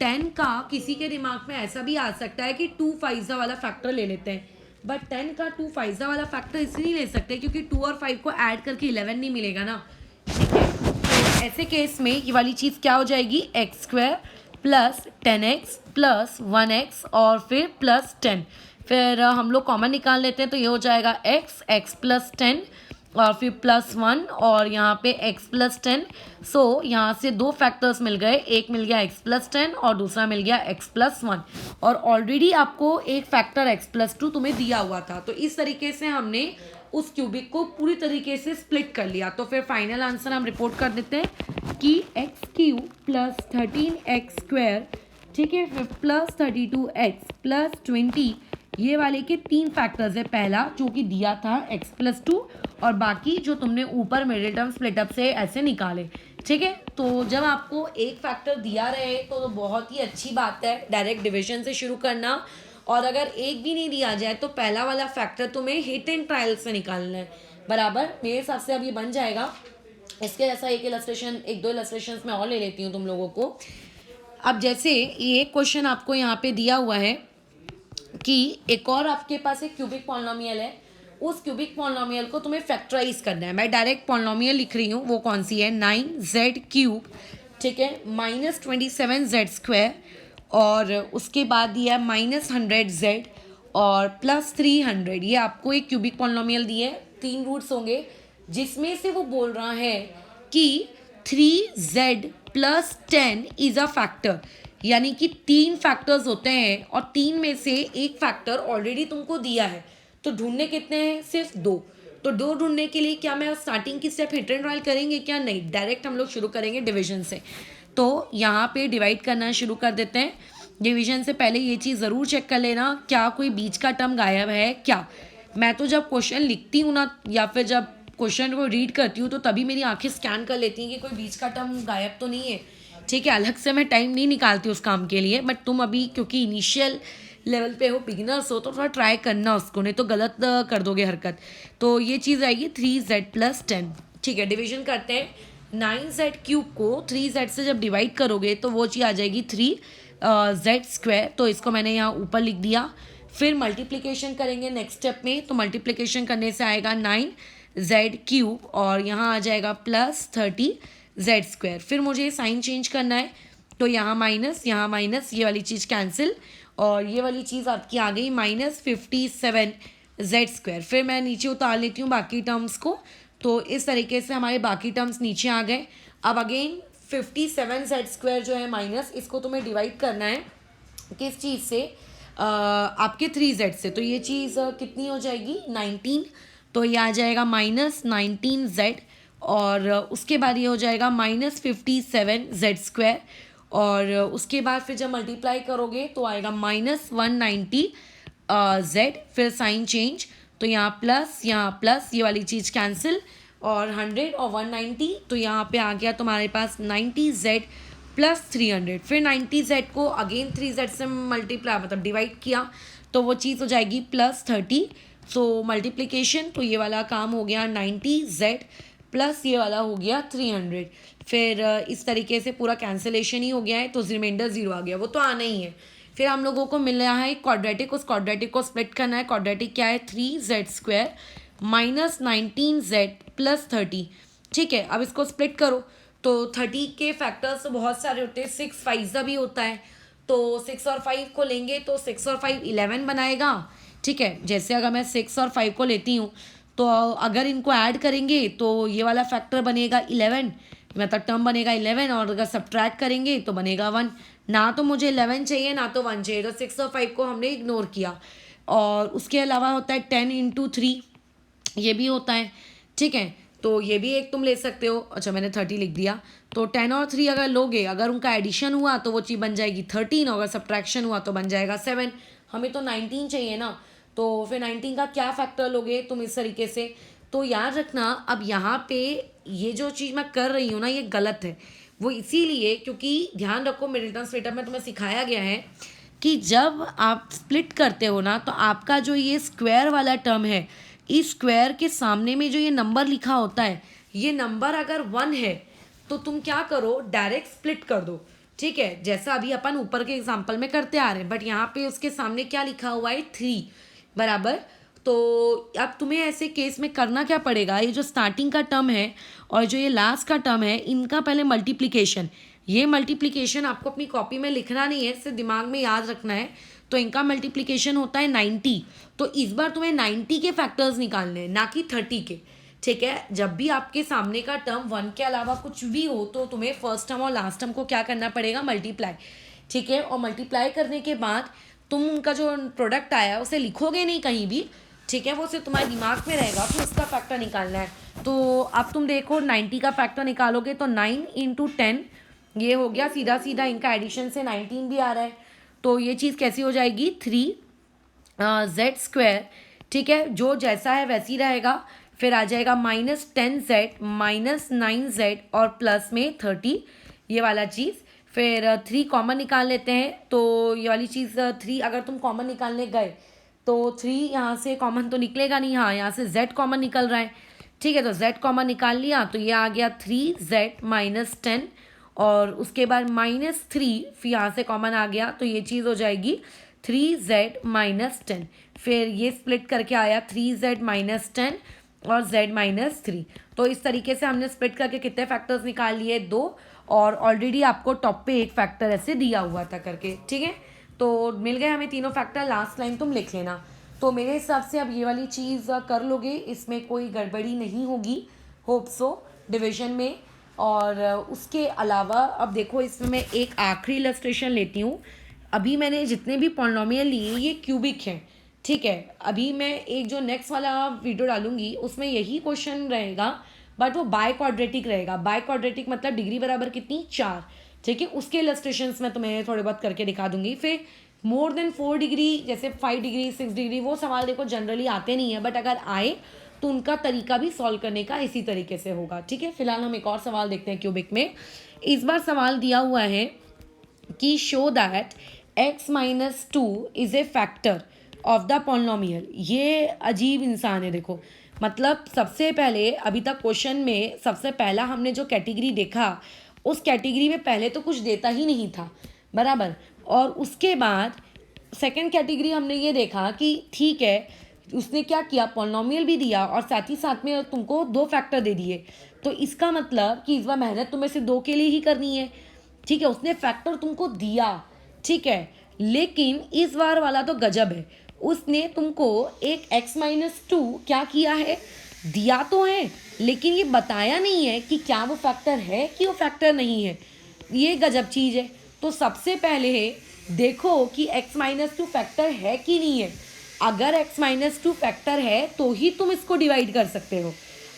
10 का किसी के दिमाग में ऐसा भी आ सकता है कि 2 फाइजा वाला फैक्टर ले लेते हैं, बट 10 का 2 फाइजा वाला फैक्टर इसलिए नहीं ले सकते क्योंकि 2 और 5 को ऐड करके 11 नहीं मिलेगा ना, ठीक है। तो ऐसे केस में ये वाली चीज़ क्या हो जाएगी x square plus 10x plus 1x और फिर प्लस 10। फिर हम लोग कॉमन निकाल लेते हैं तो ये हो जाएगा x प्लस 10 और फिर प्लस 1 और यहाँ पे x प्लस 10। सो यहाँ से दो फैक्टर्स मिल गए, एक मिल गया x प्लस 10 और दूसरा मिल गया x प्लस 1, और ऑलरेडी आपको एक फैक्टर x प्लस 2 तुम्हें दिया हुआ था। तो इस तरीके से हमने उस क्यूबिक को पूरी तरीके से स्प्लिट कर लिया। तो फिर फाइनल आंसर हम रिपोर्ट कर देते हैं कि x cube plus 13x square, ठीक है, फिर प्लस 32x प्लस 20, ये वाले के 3 फैक्टर्स है। पहला जो कि दिया था x प्लस 2 और बाकी जो तुमने ऊपर मिडिल टर्म स्प्लिटअप से ऐसे निकाले, ठीक है। तो जब आपको एक फैक्टर दिया रहे तो बहुत ही अच्छी बात है डायरेक्ट डिवीजन से शुरू करना, और अगर एक भी नहीं दिया जाए तो पहला वाला फैक्टर तुम्हें हिट एंड ट्रायल से निकालना है, बराबर। मेरे हिसाब से अब ये बन जाएगा। इसके जैसा एक दो इलस्ट्रेशन मैं और ले लेती हूँ तुम लोगों को। अब जैसे ये क्वेश्चन आपको यहाँ पे दिया हुआ है कि एक और आपके पास एक क्यूबिक पॉलिनोमियल है, उस क्यूबिक पॉलिनोमियल को तुम्हें फैक्टराइज करना है। मैं डायरेक्ट पॉलिनोमियल लिख रही हूँ, वो कौन सी है 9z क्यूब, ठीक है, माइनस 27z स्क्वायर, और उसके बाद दिया माइनस 100z और प्लस 300। ये आपको एक क्यूबिक पॉलिनोमियल दिए, 3 रूट्स होंगे, जिसमें से वो बोल रहा है कि 3z plus 10 is a factor, यानी कि 3 फैक्टर्स होते हैं और 3 में से एक फैक्टर ऑलरेडी तुमको दिया है। तो ढूंढने कितने हैं, सिर्फ 2। तो 2 ढूंढने के लिए क्या मैं स्टार्टिंग की स्टेप हिट एंड ट्रायल करेंगे क्या, नहीं, डायरेक्ट हम लोग शुरू करेंगे डिवीजन से। तो यहाँ पे डिवाइड करना शुरू कर देते हैं। डिवीजन से पहले ये चीज़ ज़रूर चेक कर लेना क्या कोई बीच का टर्म गायब है क्या। मैं तो जब क्वेश्चन लिखती हूँ ना, या फिर जब क्वेश्चन को रीड करती हूँ, तो तभी मेरी आंखें स्कैन कर लेती हैं कि कोई बीच का टर्म गायब तो नहीं है, ठीक है। अलग से मैं टाइम नहीं निकालती उस काम के लिए, बट तुम अभी क्योंकि इनिशियल लेवल पे हो, बिगिनर्स हो, तो थोड़ा ट्राई करना उसको, नहीं तो गलत कर दोगे हरकत। तो ये चीज़ आएगी 3z प्लस 10, ठीक है। डिवीजन करते हैं, 9z क्यूब को 3z से जब डिवाइड करोगे तो वो चीज़ आ जाएगी 3z स्क्वायर, तो इसको मैंने यहाँ ऊपर लिख दिया। फिर मल्टीप्लिकेशन करेंगे नेक्स्ट स्टेप में, तो मल्टीप्लिकेशन करने से आएगा 9z क्यूब और यहाँ आ जाएगा प्लस 30z स्क्वायर। फिर मुझे साइन चेंज करना है, तो यहाँ माइनस, ये वाली चीज़ कैंसिल, और ये वाली चीज़ आपकी आ गई माइनस 57z स्क्वायर। फिर मैं नीचे उतार लेती हूँ बाकी टर्म्स को, तो इस तरीके से हमारे बाकी टर्म्स नीचे आ गए। अब अगेन 57z स्क्वायर जो है माइनस, इसको तुम्हें डिवाइड करना है किस चीज़ से, आपके 3z से। तो ये चीज़ कितनी हो जाएगी 19, तो ये आ जाएगा माइनस 19z, और उसके बाद ये हो जाएगा माइनस 57z स्क्वायर, और उसके बाद फिर जब मल्टीप्लाई करोगे तो आएगा माइनस 190z। फिर साइन चेंज, तो यहाँ प्लस, ये वाली चीज़ कैंसिल, और 100 और 190, तो यहाँ पे आ गया तुम्हारे पास 90z प्लस 300। फिर 90z को अगेन 3z से मल्टीप्लाई मतलब डिवाइड किया तो वो चीज़ हो जाएगी प्लस 30। सो मल्टीप्लिकेशन, तो ये वाला काम हो गया 90z प्लस ये वाला हो गया 300। फिर इस तरीके से पूरा कैंसिलेशन ही हो गया है, तो रिमाइंडर 0 आ गया, वो तो आना ही है। फिर हम लोगों को मिल रहा है क्वाड्रेटिक, उस क्वाड्रेटिक को स्प्लिट करना है। क्वाड्रेटिक क्या है, 3z² माइनस 19z प्लस 30। ठीक है, अब इसको स्प्लिट करो तो 30 के फैक्टर्स तो बहुत सारे होते हैं, 6 5 भी होता है, तो 6 और 5 को लेंगे तो 6 और 5 11 बनाएगा। ठीक है, जैसे अगर मैं 6 और 5 को लेती हूँ तो अगर इनको ऐड करेंगे तो ये वाला फैक्टर बनेगा 11, मतलब टर्म बनेगा 11, और अगर सब्ट्रैक्ट करेंगे तो बनेगा 1। ना तो मुझे 11 चाहिए ना तो 1 चाहिए, तो 6 और 5 को हमने इग्नोर किया। और उसके अलावा होता है 10 इंटू 3, ये भी होता है। ठीक है, तो ये भी एक तुम ले सकते हो। अच्छा, मैंने 30 लिख दिया, तो 10 और 3 अगर लोगे, अगर उनका एडिशन हुआ तो वो चीज़ बन जाएगी 13, अगर सब्ट्रैक्शन हुआ तो बन जाएगा 7। हमें तो 19 चाहिए ना, तो फिर 19 का क्या फैक्टर लोगे तुम इस तरीके से। तो याद रखना, अब यहाँ पे ये जो चीज़ मैं कर रही हूँ ना, ये गलत है। वो इसीलिए क्योंकि ध्यान रखो, मिडिलटन स्प्लिटर में तुम्हें सिखाया गया है कि जब आप स्प्लिट करते हो ना, तो आपका जो ये स्क्वायर वाला टर्म है, इस स्क्वायर के सामने में जो ये नंबर लिखा होता है, ये नंबर अगर 1 है तो तुम क्या करो, डायरेक्ट स्प्लिट कर दो। ठीक है, जैसा अभी अपन ऊपर के एग्जांपल में करते आ रहे हैं, बट यहाँ पे उसके सामने क्या लिखा हुआ है, 3 बराबर। तो अब तुम्हें ऐसे केस में करना क्या पड़ेगा, ये जो स्टार्टिंग का टर्म है और जो ये लास्ट का टर्म है, इनका पहले मल्टीप्लिकेशन, ये मल्टीप्लिकेशन आपको अपनी कॉपी में लिखना नहीं है, सिर्फ दिमाग में याद रखना है। तो इनका मल्टीप्लिकेशन होता है 90, तो इस बार तुम्हें 90 के फैक्टर्स निकालने हैं, ना कि 30 के। ठीक है, जब भी आपके सामने का टर्म 1 के अलावा कुछ भी हो तो तुम्हें फर्स्ट टर्म और लास्ट टर्म को क्या करना पड़ेगा, मल्टीप्लाई। ठीक है, और मल्टीप्लाई करने के बाद तुम उनका जो प्रोडक्ट आया उसे लिखोगे नहीं कहीं भी। ठीक है, वो सिर्फ तुम्हारे दिमाग में रहेगा, फिर उसका फैक्टर निकालना है। तो अब तुम देखो 90 का फैक्टर निकालोगे तो 9 इंटू 10, ये हो गया सीधा सीधा, इनका एडिशन से 19 भी आ रहा है, तो ये चीज़ कैसी हो जाएगी, 3z²। ठीक है, जो जैसा है वैसी रहेगा। फिर आ जाएगा -10z माइनस 9z और प्लस में 30, ये वाला चीज़। फिर 3 कॉमन निकाल लेते हैं, तो ये वाली चीज़ 3 अगर तुम कॉमन निकालने गए तो 3 यहाँ से कॉमन तो निकलेगा नहीं, हाँ यहाँ से z कॉमन निकल रहा है। ठीक है, तो z कॉमन निकाल लिया तो ये आ गया 3z माइनस 10, और उसके बाद -3 फिर यहाँ से कॉमन आ गया, तो ये चीज़ हो जाएगी 3z माइनस 10। फिर ये स्प्लिट करके आया 3z माइनस 10 और z माइनस 3। तो इस तरीके से हमने स्प्लिट करके कितने फैक्टर्स निकाल लिए, 2, और ऑलरेडी आपको टॉप पे एक फैक्टर ऐसे दिया हुआ था करके। ठीक है, तो मिल गए हमें तीनों फैक्टर, लास्ट लाइन तुम लिख लेना। तो मेरे हिसाब से अब ये वाली चीज़ कर लोगे, इसमें कोई गड़बड़ी नहीं होगी, होप सो, डिवीजन में। और उसके अलावा अब देखो, इसमें मैं एक आखिरी इलस्ट्रेशन लेती हूँ। अभी मैंने जितने भी पॉलिनोमियल लिए ये क्यूबिक हैं। ठीक है, अभी मैं एक जो नेक्स्ट वाला वीडियो डालूंगी उसमें यही क्वेश्चन रहेगा, बट वो बाय क्वाड्रेटिक रहेगा। बाय क्वाड्रेटिक मतलब डिग्री बराबर कितनी, 4। ठीक है, उसके इलस्ट्रेशंस मैं तुम्हें थोड़े बहुत करके दिखा दूंगी। फिर मोर देन 4 डिग्री, जैसे 5 डिग्री 6 डिग्री, वो सवाल देखो जनरली आते नहीं है, बट अगर आए तो उनका तरीका भी सॉल्व करने का इसी तरीके से होगा। ठीक है, फिलहाल हम एक और सवाल देखते हैं क्यूबिक में। इस बार सवाल दिया हुआ है कि show that x minus 2 is a factor of the polynomial. ये अजीब इंसान है, देखो मतलब सबसे पहले अभी तक क्वेश्चन में सबसे पहला हमने जो कैटेगरी देखा, उस कैटेगरी में पहले तो कुछ देता ही नहीं था, बराबर। और उसके बाद सेकंड कैटेगरी हमने ये देखा कि ठीक है, उसने क्या किया, पॉलिनोमियल भी दिया और साथ ही साथ में तुमको 2 फैक्टर दे दिए। तो इसका मतलब कि इस बार मेहनत तुम्हें सिर्फ 2 के लिए ही करनी है। ठीक है, उसने फैक्टर तुमको दिया, ठीक है, लेकिन इस बार वाला तो गजब है, उसने तुमको एक x माइनस 2 क्या किया है, दिया तो है, लेकिन ये बताया नहीं है कि क्या वो फैक्टर है कि वो फैक्टर नहीं है। ये गजब चीज़ है। तो सबसे पहले देखो कि x माइनस 2 फैक्टर है कि नहीं है। अगर x माइनस 2 फैक्टर है तो ही तुम इसको डिवाइड कर सकते हो।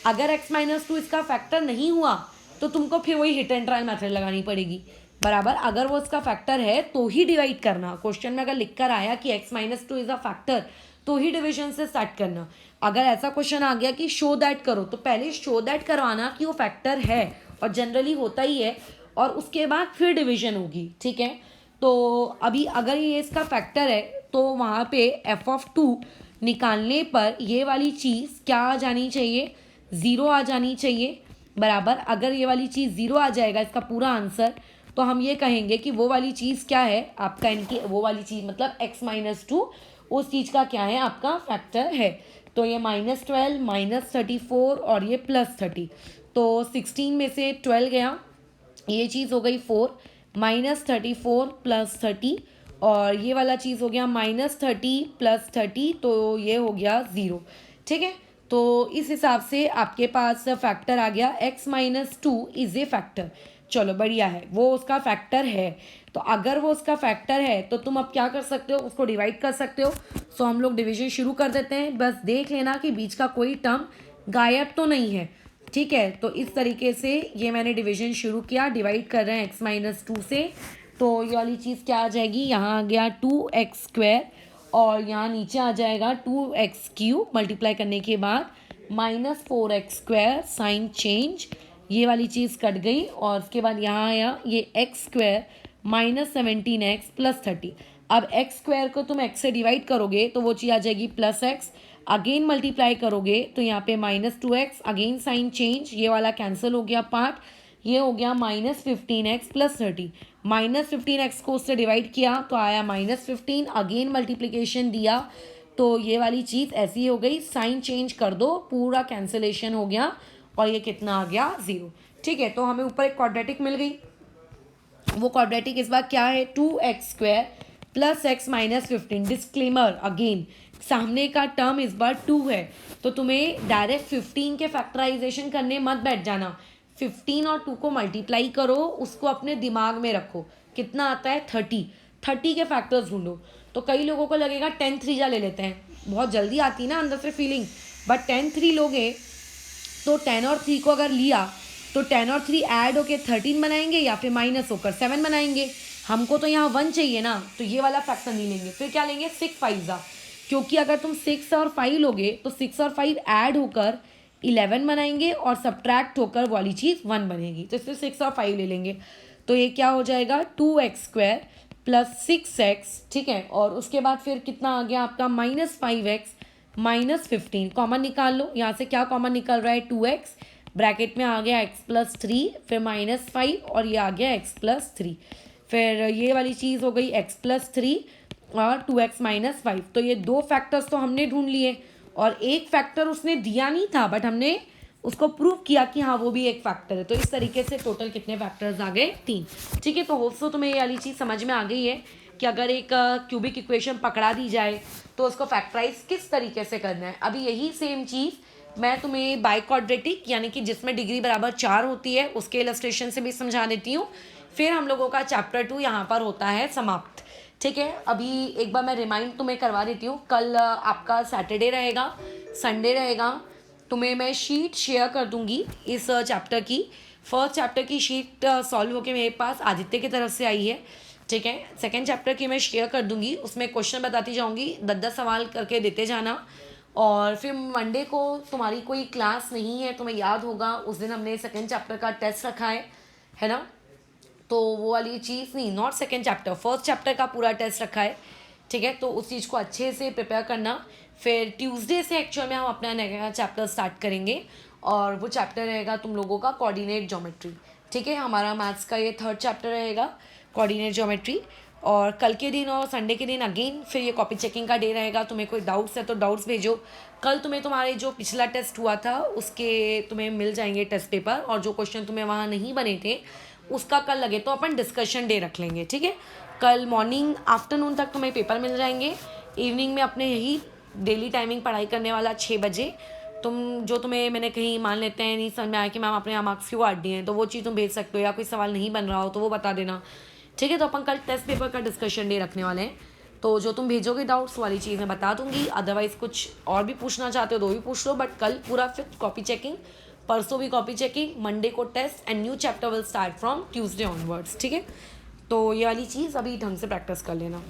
अगर x माइनस 2 इसका फैक्टर नहीं हुआ तो तुमको फिर वही हिट एंड ट्रायल मेथड लगानी पड़ेगी, बराबर। अगर वो इसका फैक्टर है तो ही डिवाइड करना। क्वेश्चन में अगर लिखकर आया कि x minus 2 is a factor तो ही डिवीजन से स्टार्ट करना। अगर ऐसा क्वेश्चन आ गया कि शो दैट करो, तो पहले शो दैट करवाना कि वो फैक्टर है, और जनरली होता ही है, और उसके बाद फिर डिवीजन होगी। ठीक है, तो अभी अगर ये इसका फैक्टर है तो वहाँ पे f(2) निकालने पर ये वाली चीज़ क्या आ जानी चाहिए, 0 आ जानी चाहिए। बराबर अगर ये वाली चीज़ 0 आ जाएगा इसका पूरा आंसर, तो हम ये कहेंगे कि वो वाली चीज़ क्या है आपका, इनकी वो वाली चीज़ मतलब x-2 उस चीज़ का क्या है आपका फैक्टर है। तो ये -12 -34 और ये +30, तो 16 में से 12 गया, ये चीज़ हो गई 4, -34 +30 और ये वाला चीज़ हो गया -30 +30, तो ये हो गया 0। ठीक है, तो इस हिसाब से आपके पास फैक्टर आ गया x-2 इज़ ए फैक्टर। चलो बढ़िया है, वो उसका फैक्टर है। तो अगर वो उसका फैक्टर है तो तुम अब क्या कर सकते हो, उसको डिवाइड कर सकते हो। सो हम लोग डिवीजन शुरू कर देते हैं। बस देख लेना कि बीच का कोई टर्म गायब तो नहीं है। ठीक है, तो इस तरीके से ये मैंने डिवीजन शुरू किया, डिवाइड कर रहे हैं x-2 से। तो ये वाली चीज़ क्या आ जाएगी, यहाँ आ गया 2x² और यहाँ नीचे आ जाएगा 2x³ मल्टीप्लाई करने के बाद -4x² साइन चेंज, ये वाली चीज़ कट गई और उसके बाद यहाँ आया ये x² -17x +30। अब x² को तुम x से डिवाइड करोगे तो वो चीज़ आ जाएगी +x, अगेन मल्टीप्लाई करोगे तो यहाँ पे -2x, अगेन साइन चेंज, ये वाला कैंसिल हो गया पार्ट, ये हो गया -15x +30। -15x को उससे डिवाइड किया तो आया -15, अगेन मल्टीप्लिकेशन दिया तो ये वाली चीज़ ऐसी हो गई, साइन चेंज कर दो, पूरा कैंसिलेशन हो गया और ये कितना आ गया 0। ठीक है, तो हमें ऊपर एक क्वाड्रेटिक मिल गई। वो क्वाड्रेटिक इस बार क्या है, 2x² + x -15। डिस्क्लेमर अगेन, सामने का टर्म इस बार 2 है, तो तुम्हें डायरेक्ट 15 के फैक्टराइजेशन करने मत बैठ जाना। 15 और 2 को मल्टीप्लाई करो, उसको अपने दिमाग में रखो, कितना आता है 30 के फैक्टर्स ढूंढो। तो कई लोगों को लगेगा 10 3 ले लेते हैं, बहुत जल्दी आती ना अंदर से फीलिंग, बट 10 3 लोगे तो 10 और 3 को अगर लिया तो 10 और 3 ऐड होकर 13 बनाएंगे या फिर माइनस होकर 7 बनाएंगे। हमको तो यहाँ 1 चाहिए ना, तो ये वाला फैक्टर नहीं लेंगे, फिर क्या लेंगे 6 5 जा, क्योंकि अगर तुम 6 और 5 लोगे तो 6 और 5 ऐड होकर 11 बनाएंगे और सब्ट्रैक्ट होकर वाली चीज़ 1 बनेगी, तो इसमें 6 और 5 ले लेंगे। तो ये क्या हो जाएगा 2x² + 6x। ठीक है, और उसके बाद फिर कितना आ गया आपका -5x -15, कॉमन निकाल लो। यहाँ से क्या कॉमन निकल रहा है 2x, ब्रैकेट में आ गया x +3, फिर -5 और ये आ गया x +3, फिर ये वाली चीज़ हो गई x +3 और 2x -5। तो ये 2 फैक्टर्स तो हमने ढूंढ लिए और एक फैक्टर उसने दिया नहीं था, बट हमने उसको प्रूव किया कि हाँ वो भी एक फैक्टर है। तो इस तरीके से टोटल कितने फैक्टर्स आ गए 3। ठीक है, तो होप्स तो तुम्हें ये वाली चीज़ समझ में आ गई है कि अगर एक क्यूबिक इक्वेशन पकड़ा दी जाए तो उसको फैक्टराइज किस तरीके से करना है। अभी यही सेम चीज़ मैं तुम्हें बाइक्वाड्रेटिक यानी कि जिसमें डिग्री बराबर 4 होती है उसके इलस्ट्रेशन से भी समझा देती हूँ। फिर हम लोगों का चैप्टर 2 यहाँ पर होता है समाप्त। ठीक है, अभी एक बार मैं रिमाइंड तुम्हें करवा देती हूँ। कल आपका सैटरडे रहेगा, संडे रहेगा, तुम्हें मैं शीट शेयर कर दूंगी इस चैप्टर की। फर्स्ट चैप्टर की शीट सॉल्व होके मेरे पास आदित्य की तरफ से आई है। ठीक है, सेकेंड चैप्टर की मैं शेयर कर दूंगी, उसमें क्वेश्चन बताती जाऊंगी, 10-10 सवाल करके देते जाना। और फिर मंडे को तुम्हारी कोई क्लास नहीं है, तुम्हें याद होगा उस दिन हमने सेकेंड चैप्टर का टेस्ट रखा है ना, तो वो वाली चीज़ नहीं, not second chapter, first chapter का पूरा टेस्ट रखा है। ठीक है, तो उस चीज़ को अच्छे से प्रिपेयर करना। फिर ट्यूसडे से एक्चुअल में हम अपना नया चैप्टर स्टार्ट करेंगे और वो चैप्टर रहेगा तुम लोगों का कोऑर्डिनेट ज्योमेट्री। ठीक है, हमारा मैथ्स का ये 3rd चैप्टर रहेगा कोऑर्डिनेट ज्योमेट्री। और कल के दिन और संडे के दिन अगेन फिर ये कॉपी चेकिंग का डे रहेगा। तुम्हें कोई डाउट्स है तो डाउट्स भेजो। कल तुम्हें तुम्हारे जो पिछला टेस्ट हुआ था उसके तुम्हें मिल जाएंगे टेस्ट पेपर, और जो क्वेश्चन तुम्हें वहाँ नहीं बने थे उसका कल लगे तो अपन डिस्कशन डे रख लेंगे। ठीक है, कल मॉर्निंग आफ्टरनून तक तुम्हें पेपर मिल जाएंगे। इवनिंग में अपने यही डेली टाइमिंग पढ़ाई करने वाला 6 बजे। तुम्हें मैंने कहीं मान लेते हैं नहीं समझ में आया कि मैम अपने यहाँ मार्क्स क्यों काट दिए हैं, तो वो चीज़ तुम भेज सकते हो, या कोई सवाल नहीं बन रहा हो तो वो बता देना। ठीक है, तो अपन कल टेस्ट पेपर का डिस्कशन डे रखने वाले हैं, तो जो तुम भेजोगे डाउट्स वाली चीज़ मैं बता दूंगी। अदरवाइज़ कुछ और भी पूछना चाहते हो तो भी पूछ लो, बट कल पूरा फिर कॉपी चेकिंग, परसों भी कॉपी चेकिंग, मंडे को test and new chapter will start from Tuesday onwards. ठीक है, तो ये वाली चीज़ अभी ढंग से प्रैक्टिस कर लेना।